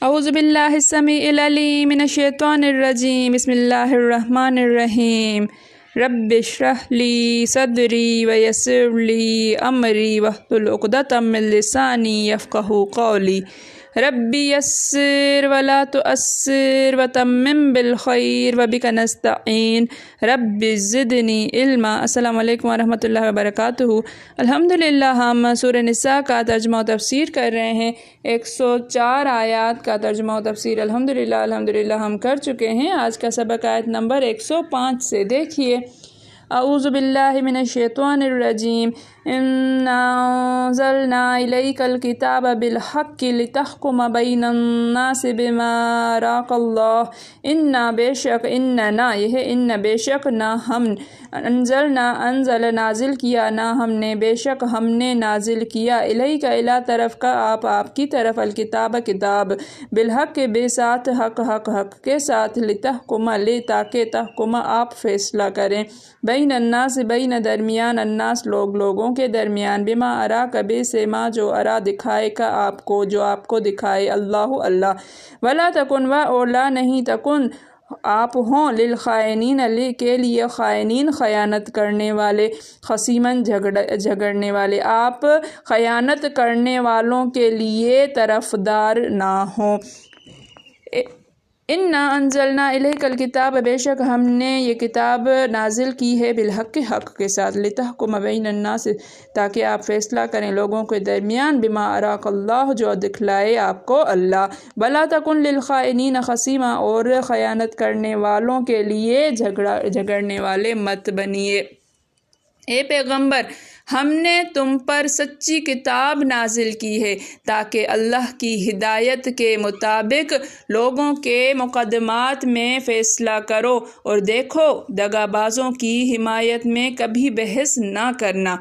اعوذ باللہ السمیع العلیم من الشیطان الرجیم بسم اللہ الرحمن الرحیم رب اشرح لی صدری ویسر لی امری واحلل عقدۃ من لسانی یفقہوا قولی رب یسر ولا تعسر وتمم بالخیر وبک نستعین رب زدنی علما۔ السلام علیکم ورحمۃ اللہ وبرکاتہ۔ الحمدللہ ہم سورہ نساء کا ترجمہ و تفسیر کر رہے ہیں۔ 104 آیات کا ترجمہ و تفسیر الحمدللہ ہم کر چکے ہیں۔ آج کا سبق آیت نمبر 105 سے دیکھیے۔ اعوذ باللہ من الشیطان الرجیم انا انزلنا الیک الکتاب بالحق لتحکم بین الناس بما اراک اللہ انا بے شک نہ ہم انزل نازل کیا نہ ہم نے نازل کیا الیک الی طرف کا آپ کی طرف الکتاب کتاب بالحق کے بے ساتھ حق کے ساتھ لتحکم تاکہ تحکم آپ فیصلہ کریں بین الناس درمیان الناس لوگوں کے درمیان بما ارا کبے سے ما جو ارا دکھائے کا آپ کو جو آپ کو دکھائے اللہ ولا تکن اور لا نہیں تکن آپ ہوں للخائنین کے لیے خائنین خیانت کرنے والے خصیمن جھگڑنے والے آپ خیانت کرنے والوں کے لیے طرفدار نہ ہوں۔ انا انزلنا الیک الکتاب بے شک ہم نے یہ کتاب نازل کی ہے بالحق حق کے ساتھ لتحکم بین الناس تاکہ آپ فیصلہ کریں لوگوں کے درمیان بما اراک اللہ جو دکھلائے آپ کو اللہ ولا تکن للخائنین خصیما اور خیانت کرنے والوں کے لیے جھگڑنے والے مت بنیے۔ اے پیغمبر ہم نے تم پر سچی کتاب نازل کی ہے تاکہ اللہ کی ہدایت کے مطابق لوگوں کے مقدمات میں فیصلہ کرو اور دیکھو دغا بازوں کی حمایت میں کبھی بحث نہ کرنا۔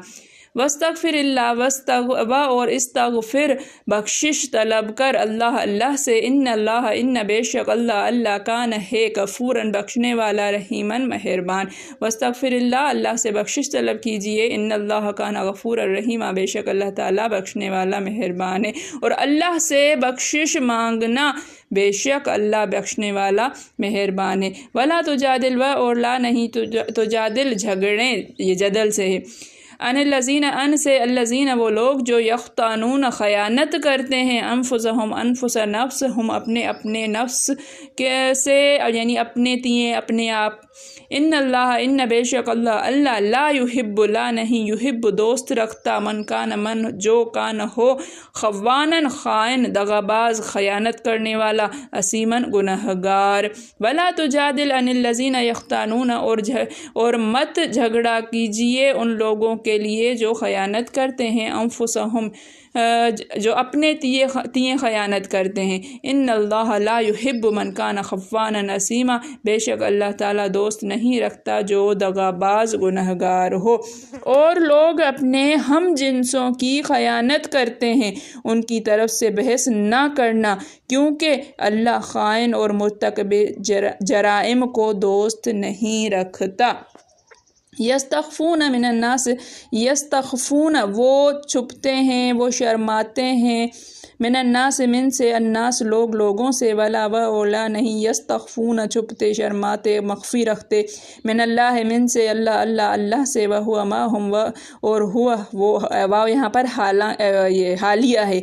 واستغفر اللہ اور استغفر بخشش طلب کر اللہ سے ان بے شک اللہ کان ہے غفوراً بخشنے والا رحیماً مہربان۔ واستغفر اللہ سے بخشش طلب کیجئے ان اللہ کان غفورا رحیما بے شک اللہ تعالیٰ بخشنے والا مہربان ہے۔ اور اللہ سے بخشش مانگنا بے شک اللہ بخشنے والا مہربان ہے۔ ولا تجادل اور لا نہیں تجادل جھگڑیں یہ جدل سے ہے۔ ان سے الذین وہ لوگ جو یختانون خیانت کرتے ہیں انفس نفسہم اپنے نفس سے یعنی اپنے آپ ان بے شک اللہ لا یحب لا نہیں یحب دوست رکھتا من جو کان ہو خوانن خائن دغاباز خیانت کرنے والا اسیمن گنہگار۔ ولا تجادل عن الذین یختانون اور مت جھگڑا کیجیے ان لوگوں کے لیے جو خیانت کرتے ہیں انفسہم جو اپنے تیے خیانت کرتے ہیں ان اللہ لا یحب من کان خوانا اسیما بے شک اللہ تعالیٰ دوست نہیں رکھتا جو دغاباز گنہگار ہو۔ اور لوگ اپنے ہم جنسوں کی خیانت کرتے ہیں ان کی طرف سے بحث نہ کرنا کیونکہ اللہ خائن اور مرتکب جرائم کو دوست نہیں رکھتا۔ یستخفون من الناس یستخفون وہ چھپتے ہیں وہ شرماتے ہیں من الناس من سے الناس لوگوں سے ولا اولا نہیں یستخفون چھپتے شرماتے مخفی رکھتے من اللہ من سے اللہ سے وہو معہم اور ہوا وہ واو یہاں پر حالیہ ہے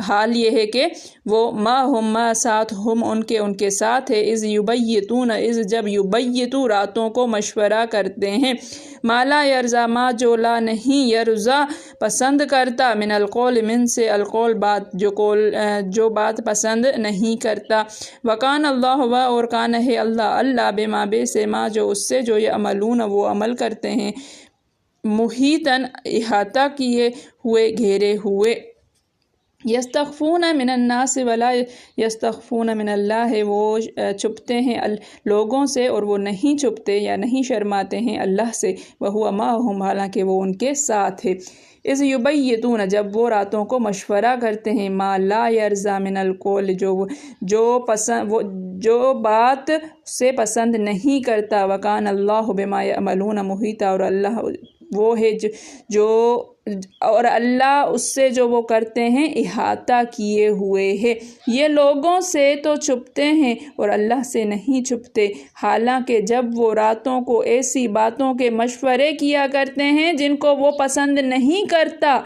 حال یہ ہے کہ وہ معہم ساتھ ہم ان کے ساتھ ہے یبیتون جب یبیتو راتوں کو مشورہ کرتے ہیں ما لا یرضا ما جو لا نہیں یرضا پسند کرتا من القول من سے القول بات جو بات پسند نہیں کرتا وکان اللہ اور کان ہے اللہ بما بے سے ما جو اس سے جو یعملون وہ عمل کرتے ہیں محیطاً احاطہ کیے ہوئے گھیرے ہوئے۔ یستخفون من الناس ولا یستخفون من اللہ وہ چھپتے ہیں لوگوں سے اور وہ نہیں چھپتے یا نہیں شرماتے ہیں اللہ سے وہو معہم حالانکہ وہ ان کے ساتھ ہے۔ اذ یبیتون جب وہ راتوں کو مشورہ کرتے ہیں ما لا یرضا من القول جو بات سے پسند نہیں کرتا وکان اللہ بما یعملون محیطا اور اللہ وہ ہے جو اور اللہ اس سے جو وہ کرتے ہیں احاطہ کیے ہوئے ہے۔ یہ لوگوں سے تو چھپتے ہیں اور اللہ سے نہیں چھپتے، حالانکہ جب وہ راتوں کو ایسی باتوں کے مشورے کیا کرتے ہیں جن کو وہ پسند نہیں کرتا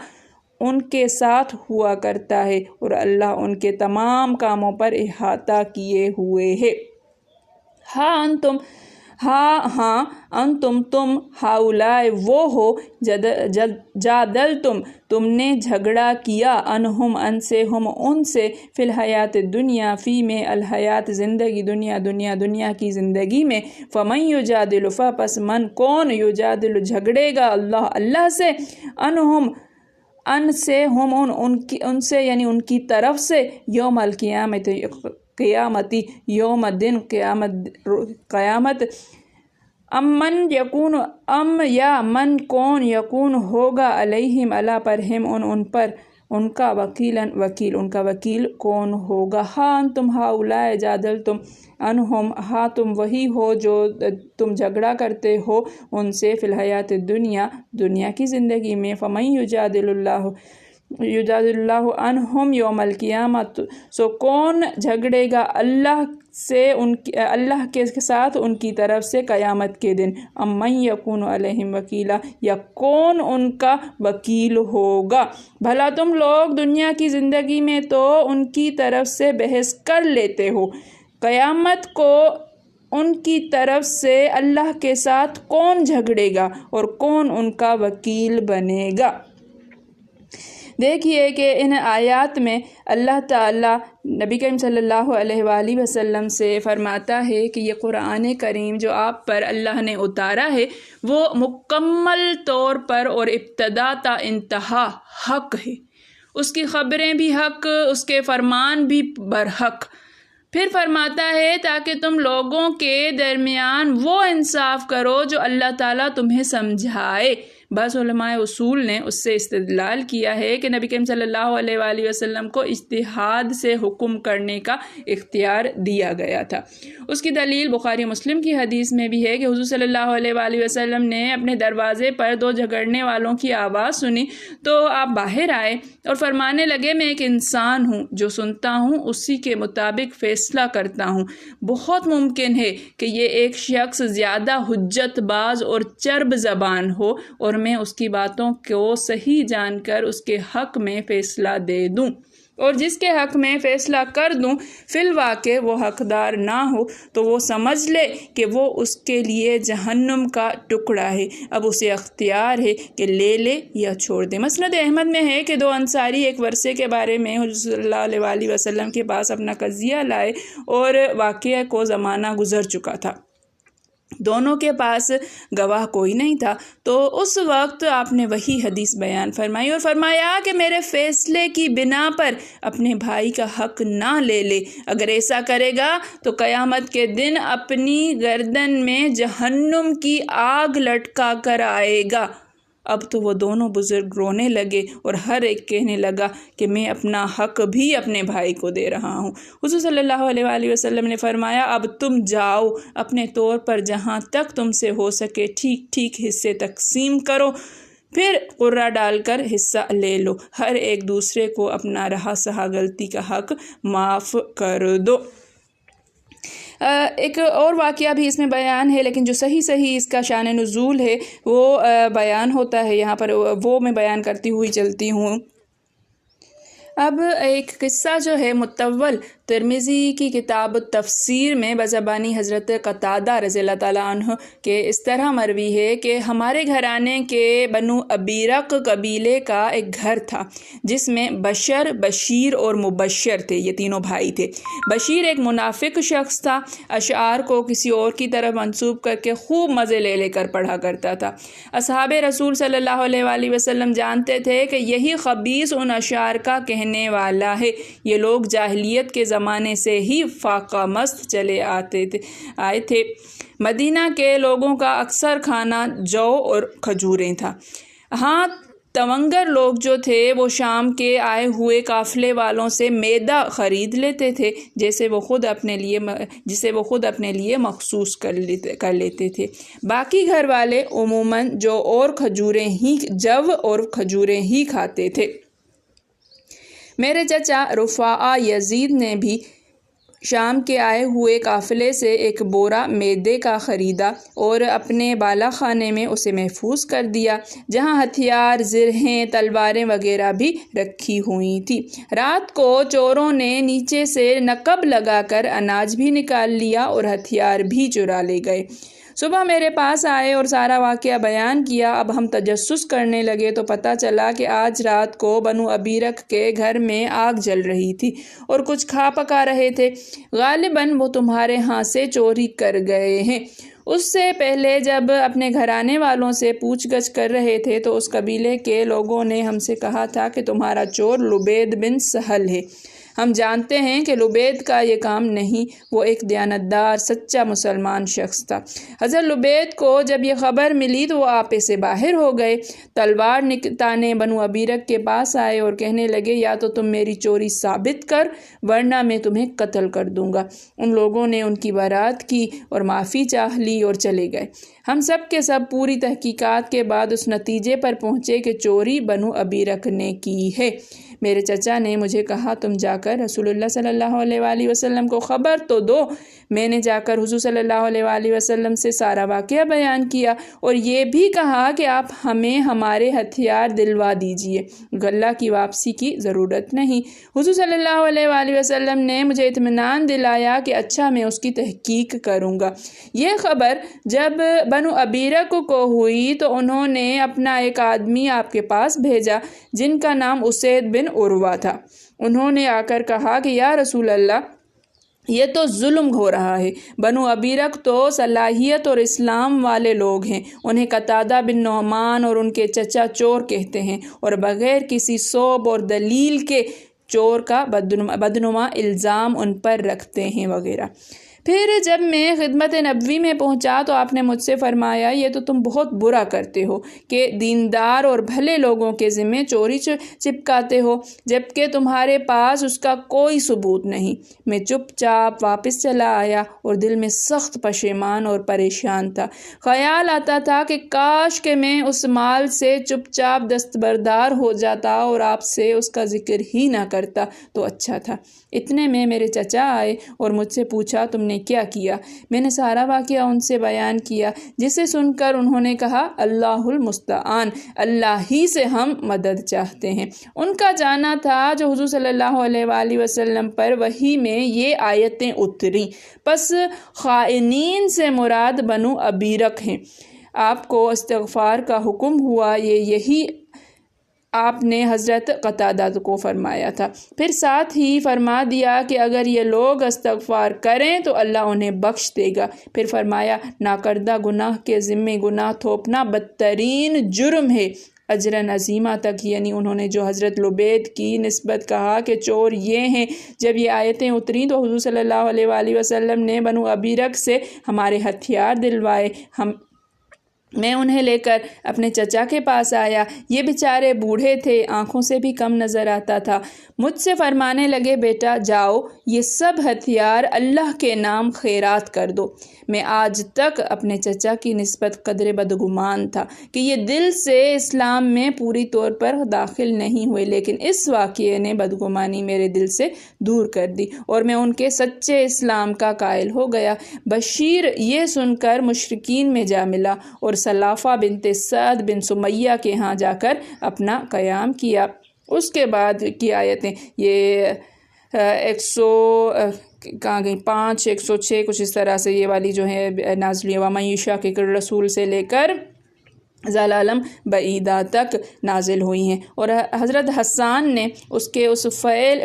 ان کے ساتھ ہوا کرتا ہے، اور اللہ ان کے تمام کاموں پر احاطہ کیے ہوئے ہے۔ ہاں انتم تم ہاؤلائے وہ ہو جادلتم تم نے جھگڑا کیا انہم ان سے ہم ان سے فی الحیات دنیا فی میں الحیات زندگی دنیا کی زندگی میں، فمن یجادل پس من کون یجادل جھگڑے گا اللہ سے، انہم ان سے ہم ان سے یعنی ان کی طرف سے، یوم القیامت قیامتی یوم دن قیامت، من کون یکون ہوگا علیہم اللہ پر ان پر ان کا وکیل کون ہوگا۔ ہاں تم ہاؤلائے جادلتم انہم، ہاں تم وہی ہو جو تم جھگڑا کرتے ہو ان سے فی الحیات دنیا کی زندگی میں، فمن یجادل اللہ عنہم یوم القیامت سو کون جھگڑے گا اللہ کے ساتھ ان کی طرف سے قیامت کے دن، من یکون علیہم وکیلا یا کون ان کا وکیل ہوگا۔ بھلا تم لوگ دنیا کی زندگی میں تو ان کی طرف سے بحث کر لیتے ہو، قیامت کو ان کی طرف سے اللہ کے ساتھ کون جھگڑے گا اور کون ان کا وکیل بنے گا۔ دیکھیے کہ ان آیات میں اللہ تعالیٰ نبی کریم صلی اللہ علیہ وآلہ وسلم سے فرماتا ہے کہ یہ قرآن کریم جو آپ پر اللہ نے اتارا ہے وہ مکمل طور پر اور ابتدا تا انتہا حق ہے، اس کی خبریں بھی حق، اس کے فرمان بھی برحق۔ پھر فرماتا ہے تاکہ تم لوگوں کے درمیان وہ انصاف کرو جو اللہ تعالیٰ تمہیں سمجھائے۔ بعض علماء اصول نے اس سے استدلال کیا ہے کہ نبی کریم صلی اللہ علیہ وآلہ وسلم کو اجتہاد سے حکم کرنے کا اختیار دیا گیا تھا۔ اس کی دلیل بخاری مسلم کی حدیث میں بھی ہے کہ حضور صلی اللہ علیہ وآلہ وسلم نے اپنے دروازے پر دو جھگڑنے والوں کی آواز سنی تو آپ باہر آئے اور فرمانے لگے میں ایک انسان ہوں جو سنتا ہوں اسی کے مطابق فیصلہ کرتا ہوں، بہت ممکن ہے کہ یہ ایک شخص زیادہ حجت باز اور چرب زبان ہو اور میں اس کی باتوں کو صحیح جان کر اس کے حق میں فیصلہ دے دوں، اور جس کے حق میں فیصلہ کر دوں فی الواقع وہ حقدار نہ ہو تو وہ سمجھ لے کہ وہ اس کے لیے جہنم کا ٹکڑا ہے، اب اسے اختیار ہے کہ لے یا چھوڑ دے۔ مسند احمد میں ہے کہ دو انصاری ایک ورثے کے بارے میں حضور صلی اللہ علیہ وآلہ وسلم کے پاس اپنا قضیہ لائے اور واقعہ کو زمانہ گزر چکا تھا، دونوں کے پاس گواہ کوئی نہیں تھا، تو اس وقت آپ نے وہی حدیث بیان فرمائی اور فرمایا کہ میرے فیصلے کی بنا پر اپنے بھائی کا حق نہ لے، اگر ایسا کرے گا تو قیامت کے دن اپنی گردن میں جہنم کی آگ لٹکا کر آئے گا۔ اب تو وہ دونوں بزرگ رونے لگے اور ہر ایک کہنے لگا کہ میں اپنا حق بھی اپنے بھائی کو دے رہا ہوں۔ حضور صلی اللہ علیہ وآلہ وسلم نے فرمایا اب تم جاؤ اپنے طور پر جہاں تک تم سے ہو سکے ٹھیک حصے تقسیم کرو، پھر قرعہ ڈال کر حصہ لے لو، ہر ایک دوسرے کو اپنا رہا سہا غلطی کا حق معاف کر دو۔ ایک اور واقعہ بھی اس میں بیان ہے، لیکن جو صحیح اس کا شان نزول ہے وہ بیان ہوتا ہے یہاں پر، وہ میں بیان کرتی ہوئی چلتی ہوں۔ اب ایک قصہ جو ہے متول ترمذی کی کتاب تفسیر میں بزبانی حضرت قتادہ رضی اللہ تعالیٰ عنہ کے اس طرح مروی ہے کہ ہمارے گھرانے کے بنو ابیرق قبیلے کا ایک گھر تھا جس میں بشر، بشیر اور مبشر تھے، یہ تینوں بھائی تھے۔ بشیر ایک منافق شخص تھا، اشعار کو کسی اور کی طرف منسوب کر کے خوب مزے لے کر پڑھا کرتا تھا۔ اصحاب رسول صلی اللہ علیہ وآلہ وسلم جانتے تھے کہ یہی خبیث ان اشعار کا کہنے والا ہے، یہ لوگ جاہلیت کے زمانے سے ہی فاقہ مست چلے آئے تھے۔ مدینہ کے لوگوں کا اکثر کھانا جو اور کھجوریں تھا، ہاں تونگر لوگ جو تھے وہ شام کے آئے ہوئے قافلے والوں سے میدہ خرید لیتے تھے جسے وہ خود اپنے لیے مخصوص کر لیتے تھے۔ باقی گھر والے عموماً جو اور کھجوریں ہی کھاتے تھے۔ میرے چچا رفاعہ یزید نے بھی شام کے آئے ہوئے قافلے سے ایک بورا میدے کا خریدا اور اپنے بالا خانے میں اسے محفوظ کر دیا، جہاں ہتھیار، زرہیں، تلواریں وغیرہ بھی رکھی ہوئی تھی۔ رات کو چوروں نے نیچے سے نقب لگا کر اناج بھی نکال لیا اور ہتھیار بھی چرا لے گئے۔ صبح میرے پاس آئے اور سارا واقعہ بیان کیا۔ اب ہم تجسس کرنے لگے تو پتہ چلا کہ آج رات کو بنو ابیرک کے گھر میں آگ جل رہی تھی اور کچھ کھا پکا رہے تھے۔ غالباً وہ تمہارے ہاں سے چوری کر گئے ہیں۔ اس سے پہلے جب اپنے گھرانے والوں سے پوچھ گچھ کر رہے تھے تو اس قبیلے کے لوگوں نے ہم سے کہا تھا کہ تمہارا چور لبید بن سہل ہے۔ ہم جانتے ہیں کہ لبید کا یہ کام نہیں، وہ ایک دیانتدار سچا مسلمان شخص تھا۔ حضرت لبید کو جب یہ خبر ملی تو وہ آپے سے باہر ہو گئے، تلوار تانے بنو ابیرک کے پاس آئے اور کہنے لگے یا تو تم میری چوری ثابت کر ورنہ میں تمہیں قتل کر دوں گا۔ ان لوگوں نے ان کی برات کی اور معافی چاہ لی اور چلے گئے۔ ہم سب کے سب پوری تحقیقات کے بعد اس نتیجے پر پہنچے کہ چوری بنو ابیرک نے کی ہے۔ میرے چچا نے مجھے کہا تم جا کر رسول اللہ صلی اللہ علیہ وآلہ وسلم کو خبر تو دو۔ میں نے جا کر حضور صلی اللہ علیہ وآلہ وسلم سے سارا واقعہ بیان کیا اور یہ بھی کہا کہ آپ ہمیں ہمارے ہتھیار دلوا دیجئے، غلہ کی واپسی کی ضرورت نہیں۔ حضور صلی اللہ علیہ وآلہ وسلم نے مجھے اطمینان دلایا کہ اچھا میں اس کی تحقیق کروں گا۔ یہ خبر جب بنو ابیرک کو ہوئی تو انہوں نے اپنا ایک آدمی آپ کے پاس بھیجا جن کا نام اسید بن عروہ تھا۔ انہوں نے آ کر کہا کہ یا رسول اللہ، یہ تو ظلم ہو رہا ہے۔ بنو ابیرک تو صلاحیت اور اسلام والے لوگ ہیں، انہیں قتادہ بن نعمان اور ان کے چچا چور کہتے ہیں اور بغیر کسی ثبوت اور دلیل کے چور کا بدنما الزام ان پر رکھتے ہیں وغیرہ۔ پھر جب میں خدمت نبوی میں پہنچا تو آپ نے مجھ سے فرمایا یہ تو تم بہت برا کرتے ہو کہ دیندار اور بھلے لوگوں کے ذمے چوری چپکاتے ہو جبکہ تمہارے پاس اس کا کوئی ثبوت نہیں۔ میں چپ چاپ واپس چلا آیا اور دل میں سخت پشیمان اور پریشان تھا۔ خیال آتا تھا کہ کاش کہ میں اس مال سے چپ چاپ دستبردار ہو جاتا اور آپ سے اس کا ذکر ہی نہ کرتا تو اچھا تھا۔ اتنے میں میرے چچا آئے اور مجھ سے پوچھا تم نے کیا کیا؟ میں نے سارا واقعہ ان سے بیان کیا، جسے سن کر انہوں نے کہا اللہ المستعان، اللہ ہی سے ہم مدد چاہتے ہیں۔ ان کا جانا تھا جو حضور صلی اللہ علیہ وآلہ وسلم پر وحی میں یہ آیتیں اتریں، پس خائنین سے مراد بنو ابیرک ہیں۔ آپ کو استغفار کا حکم ہوا، یہی آپ نے حضرت قتادہ کو فرمایا تھا۔ پھر ساتھ ہی فرما دیا کہ اگر یہ لوگ استغفار کریں تو اللہ انہیں بخش دے گا۔ پھر فرمایا ناکردہ گناہ کے ذمے گناہ تھوپنا بدترین جرم ہے، اجرن عظیمہ تک، یعنی انہوں نے جو حضرت لبید کی نسبت کہا کہ چور یہ ہیں۔ جب یہ آیتیں اتریں تو حضور صلی اللہ علیہ وآلہ وسلم نے بنو ابیرک سے ہمارے ہتھیار دلوائے۔ میں انہیں لے کر اپنے چچا کے پاس آیا۔ یہ بیچارے بوڑھے تھے، آنکھوں سے بھی کم نظر آتا تھا۔ مجھ سے فرمانے لگے بیٹا جاؤ، یہ سب ہتھیار اللہ کے نام خیرات کر دو۔ میں آج تک اپنے چچا کی نسبت قدر بدگمان تھا کہ یہ دل سے اسلام میں پوری طور پر داخل نہیں ہوئے، لیکن اس واقعے نے بدگمانی میرے دل سے دور کر دی اور میں ان کے سچے اسلام کا قائل ہو گیا۔ بشیر یہ سن کر مشرکین میں جا ملا اور سلافہ بنت سعد بن سمیہ کے ہاں جا کر اپنا قیام کیا۔ اس کے بعد کی آیتیں یہ 5, 106 کچھ اس طرح سے یہ والی جو ہے نازل ہوئی، وَمَن یُشَاقِقِ الرَّسُولَ سے لے کر ظلالم بعیدہ تک نازل ہوئی ہیں، اور حضرت حسان نے اس کے اس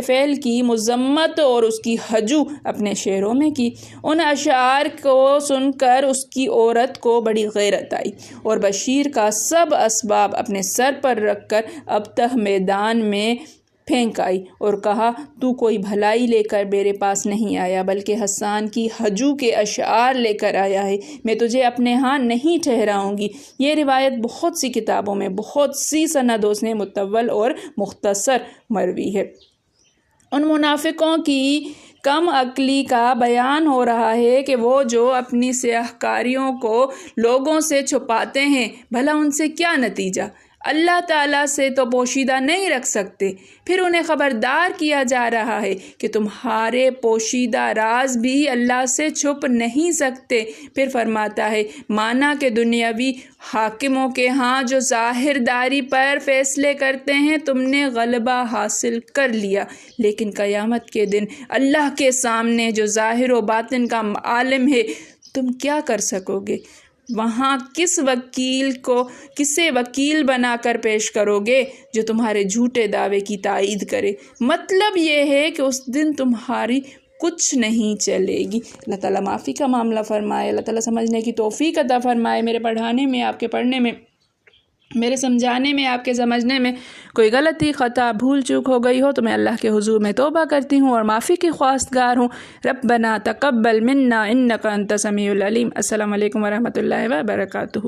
فعل کی مذمت اور اس کی ہجو اپنے شعروں میں کی۔ ان اشعار کو سن کر اس کی عورت کو بڑی غیرت آئی اور بشیر کا سب اسباب اپنے سر پر رکھ کر ابتہ میدان میں پھینک آئی اور کہا تو کوئی بھلائی لے کر میرے پاس نہیں آیا بلکہ حسان کی ہجو کے اشعار لے کر آیا ہے، میں تجھے اپنے ہاں نہیں ٹھہراؤں گی۔ یہ روایت بہت سی کتابوں میں بہت سی سندوں سے مطول اور مختصر مروی ہے۔ ان منافقوں کی کم عقلی کا بیان ہو رہا ہے کہ وہ جو اپنی سیاہ کاریوں کو لوگوں سے چھپاتے ہیں، بھلا ان سے کیا نتیجہ؟ اللہ تعالیٰ سے تو پوشیدہ نہیں رکھ سکتے۔ پھر انہیں خبردار کیا جا رہا ہے کہ تمہارے پوشیدہ راز بھی اللہ سے چھپ نہیں سکتے۔ پھر فرماتا ہے مانا کہ دنیاوی حاکموں کے ہاں جو ظاہر داری پر فیصلے کرتے ہیں تم نے غلبہ حاصل کر لیا، لیکن قیامت کے دن اللہ کے سامنے جو ظاہر و باطن کا عالم ہے تم کیا کر سکو گے؟ وہاں کسے وکیل بنا کر پیش کرو گے جو تمہارے جھوٹے دعوے کی تائید کرے؟ مطلب یہ ہے کہ اس دن تمہاری کچھ نہیں چلے گی۔ اللہ تعالیٰ معافی کا معاملہ فرمائے، اللہ تعالیٰ سمجھنے کی توفیق عطا فرمائے۔ میرے پڑھانے میں، آپ کے پڑھنے میں، میرے سمجھانے میں، آپ کے سمجھنے میں کوئی غلطی، خطا، بھول چوک ہو گئی ہو تو میں اللہ کے حضور میں توبہ کرتی ہوں اور معافی کی خواستگار ہوں۔ ربنا تقبل منا انک انت السمیع العلیم۔ السلام علیکم ورحمۃ اللہ وبرکاتہ۔